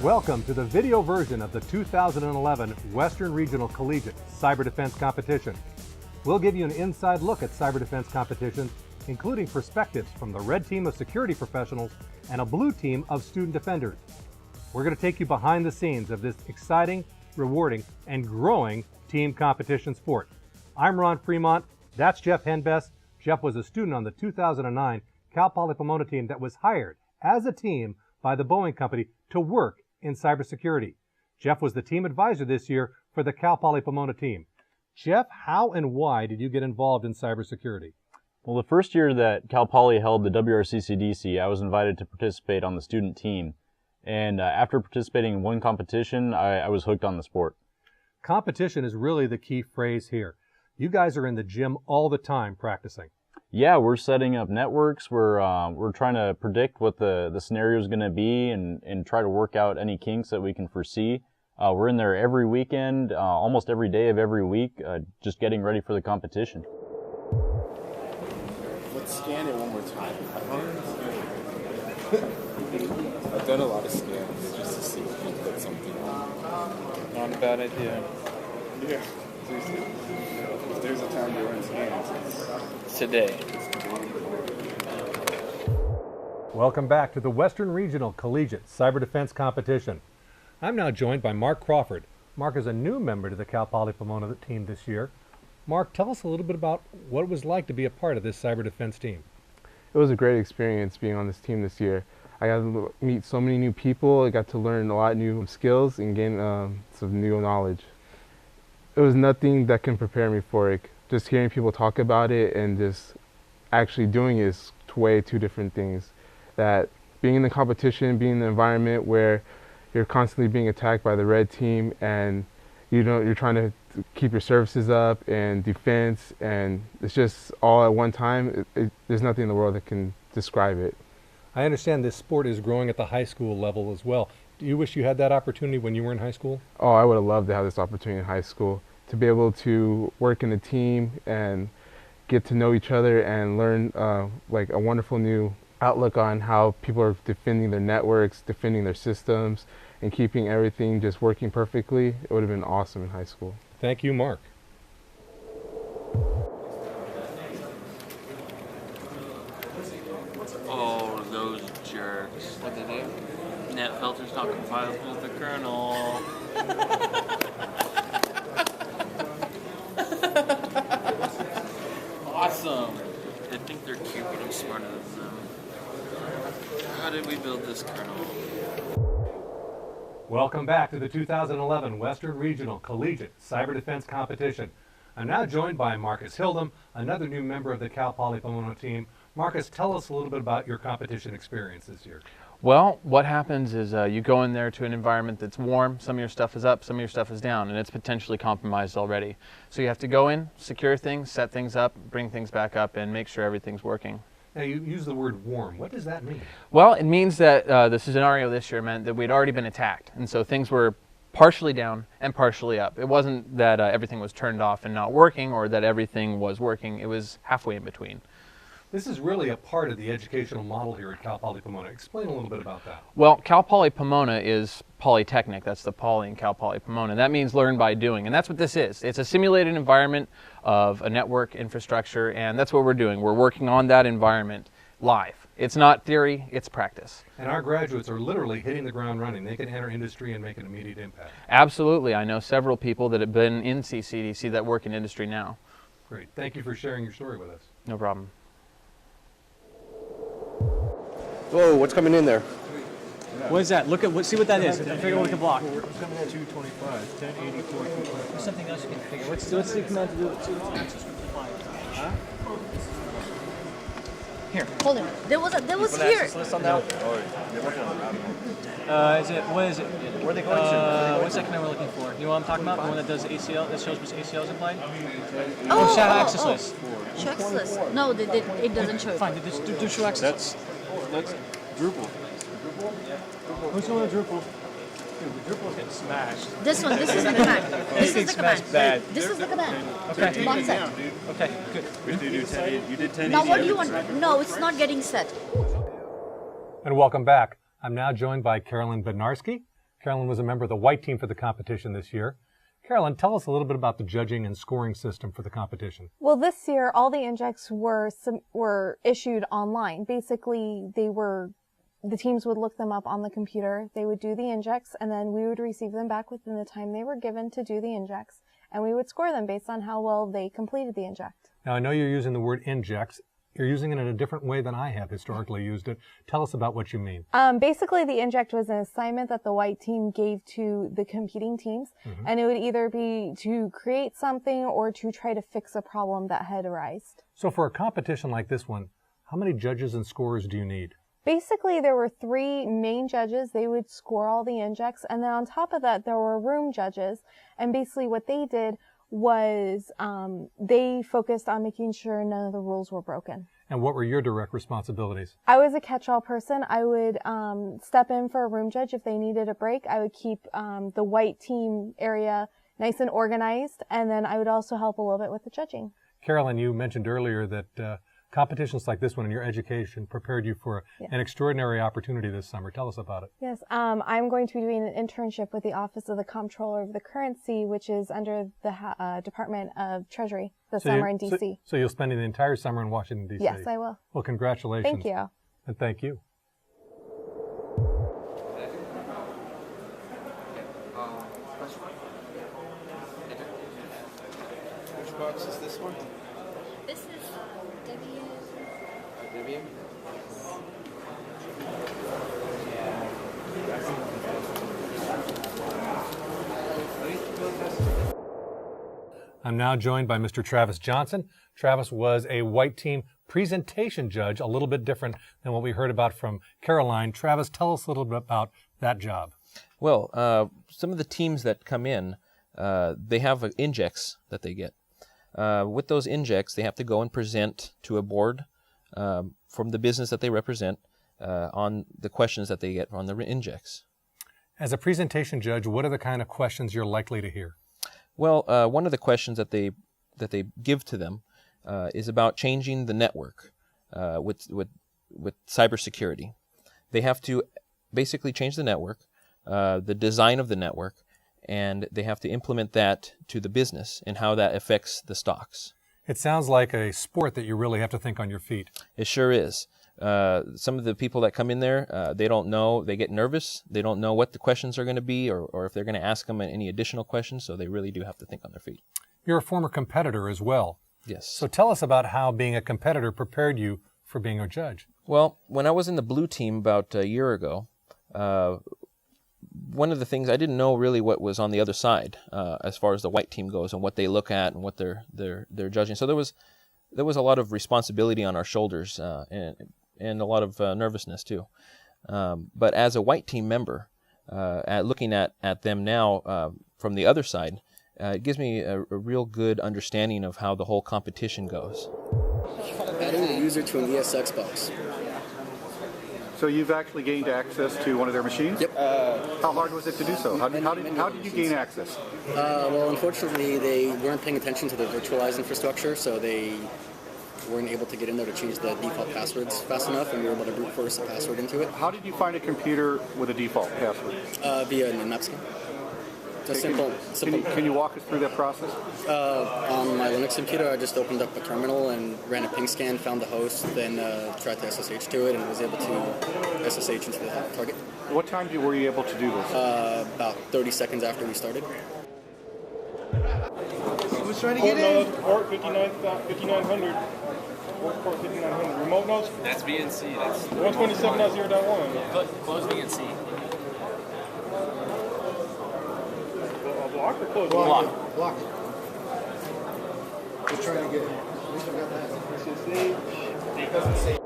Welcome to the video version of the 2011 Western Regional Collegiate Cyber Defense Competition. We'll give you an inside look at cyber defense competitions, including perspectives from the red team of security professionals and a blue team of student defenders. We're going to take you behind the scenes of this exciting, rewarding, and growing team competition sport. I'm Ron Fremont. That's Jeff Henbest. Jeff was a student on the 2009 Cal Poly Pomona team that was hired as a team by the Boeing Company to work in cybersecurity. Jeff was the team advisor this year for the Cal Poly Pomona team. Jeff, how and why did you get involved in cybersecurity? Well, the first year that Cal Poly held the WRCCDC, I was invited to participate on the student team. And after participating in one competition, I was hooked on the sport. Competition is really the key phrase here. You guys are in the gym all the time practicing. Yeah, we're setting up networks. We're trying to predict what the scenario is going to be and try to work out any kinks that we can foresee. We're in there every weekend, almost every day of every week, just getting ready for the competition. Let's scan it one more time. I've done a lot of scans just to see if we can put something on. Not a bad idea. Yeah, seriously. If there's a time to run scans, It's today. Welcome back to the Western Regional Collegiate Cyber Defense Competition. I'm now joined by Mark Crawford. Mark is a new member to the Cal Poly Pomona team this year. Mark, tell us a little bit about what it was like to be a part of this cyber defense team. It was a great experience being on this team this year. I got to meet so many new people. I got to learn a lot of new skills and gain some new knowledge. It was nothing that can prepare me for it. Just hearing people talk about it and just actually doing it is two different things. That being in the competition, being in the environment where you're constantly being attacked by the red team and you're trying to keep your services up and defense, and it's just all at one time. There's nothing in the world that can describe it. I understand this sport is growing at the high school level as well. Do you wish you had that opportunity when you were in high school? Oh, I would have loved to have this opportunity in high school, to be able to work in a team and get to know each other and learn like a wonderful new outlook on how people are defending their networks, defending their systems, and keeping everything just working perfectly. It would have been awesome in high school. Thank you, Mark. Oh, those jerks. What did they do? Net filter's not compatible with the kernel. Awesome. They think they're cute, but I'm smarter than them. How did we build this kernel? Welcome back to the 2011 Western Regional Collegiate Cyber Defense Competition. I'm now joined by Marcus Hildum, another new member of the Cal Poly Pomona team. Marcus, tell us a little bit about your competition experience this year. Well, what happens is you go in there to an environment that's warm, some of your stuff is up, some of your stuff is down, and it's potentially compromised already. So you have to go in, secure things, set things up, bring things back up, and make sure everything's working. Now, you use the word warm. What does that mean? Well, it means that the scenario this year meant that we'd already been attacked, and so things were partially down and partially up. It wasn't that everything was turned off and not working, or that everything was working. It was halfway in between. This is really a part of the educational model here at Cal Poly Pomona. Explain a little bit about that. Well, Cal Poly Pomona is polytechnic. That's the poly in Cal Poly Pomona. That means learn by doing, and that's what this is. It's a simulated environment of a network infrastructure, and that's what we're doing. We're working on that environment live. It's not theory, it's practice. And our graduates are literally hitting the ground running. They can enter industry and make an immediate impact. Absolutely. I know several people that have been in CCDC that work in industry now. Great. Thank you for sharing your story with us. No problem. Whoa, what's coming in there? What is that? Look at see what that is. Figure out what we can block. 225, 1084. There's something else you can figure. What's the command to do? Here. Hold it. There was here. List on that? Is it what is it? Where are they going to? What's that command we're looking for? You know what I'm talking about? The one that does ACL, that shows which ACL is applied? Oh, show access list. Show access list. No, it doesn't show. Fine, do show access. That's Drupal. Who's going to Drupal? Dude, the Drupal's getting smashed. This one. This is the command. This is the command. Bad. This is the command. Okay. One set. Okay, good. You did 10. Now what do you want? No, it's not getting set. And welcome back. I'm now joined by Carolyn Bednarski. Carolyn was a member of the white team for the competition this year. Carolyn, tell us a little bit about the judging and scoring system for the competition. Well, this year, all the injects were issued online. Basically, the teams would look them up on the computer. They would do the injects, and then we would receive them back within the time they were given to do the injects, and we would score them based on how well they completed the inject. Now, I know you're using the word injects. You're using it in a different way than I have historically used it. Tell us about what you mean. Basically, the inject was an assignment that the white team gave to the competing teams, and it would either be to create something or to try to fix a problem that had arisen. So for a competition like this one, how many judges and scorers do you need? Basically, there were 3 main judges. They would score all the injects, and then on top of that, there were room judges, and basically what they did was they focused on making sure none of the rules were broken. And what were your direct responsibilities? I was a catch-all person. I would step in for a room judge if they needed a break. I would keep the white team area nice and organized, and then I would also help a little bit with the judging. Carolyn, you mentioned earlier that competitions like this one in your education prepared you for an extraordinary opportunity this summer. Tell us about it. Yes, I'm going to be doing an internship with the Office of the Comptroller of the Currency, which is under the Department of Treasury this summer in D.C. So you'll spend the entire summer in Washington, D.C.? Yes, I will. Well, congratulations. Thank you. And thank you. Which box is this one? This is Debian. Debian? I'm now joined by Mr. Travis Johnson. Travis was a white team presentation judge, a little bit different than what we heard about from Caroline. Travis, tell us a little bit about that job. Well, some of the teams that come in, they have injects that they get. With those injects, they have to go and present to a board from the business that they represent on the questions that they get on the injects. As a presentation judge, what are the kind of questions you're likely to hear? Well, one of the questions that they give to them is about changing the network with cybersecurity. They have to basically change the network, the design of the network, and they have to implement that to the business and how that affects the stocks. It sounds like a sport that you really have to think on your feet. It sure is. Some of the people that come in there, they don't know, they get nervous, they don't know what the questions are going to be or if they're going to ask them any additional questions, so they really do have to think on their feet. You're a former competitor as well. Yes. So tell us about how being a competitor prepared you for being a judge. Well, when I was in the blue team about a year ago, one of the things I didn't know really what was on the other side as far as the white team goes and what they look at and what they're judging. So there was a lot of responsibility on our shoulders and a lot of nervousness too. But as a white team member, looking at them now from the other side, it gives me a real good understanding of how the whole competition goes. Adding a user to an ESX box. So you've actually gained access to one of their machines? Yep. How hard was it to do so? How did you gain access? Well, unfortunately, they weren't paying attention to the virtualized infrastructure, so they weren't able to get in there to change the default passwords fast enough, and we were able to brute force a password into it. How did you find a computer with a default password? Via an nmap scan. Just simple. Can you walk us through that process? On my Linux computer, I just opened up a terminal and ran a ping scan, found the host, then tried to SSH to it, and was able to SSH into the target. What time were you able to do this? About 30 seconds after we started. Who's trying to get in? Port 5900. Port 5900. Remote nodes? That's VNC. That's 127.0.1. Close VNC. Block or close? Block. We're trying to get in. At least I got that. It doesn't say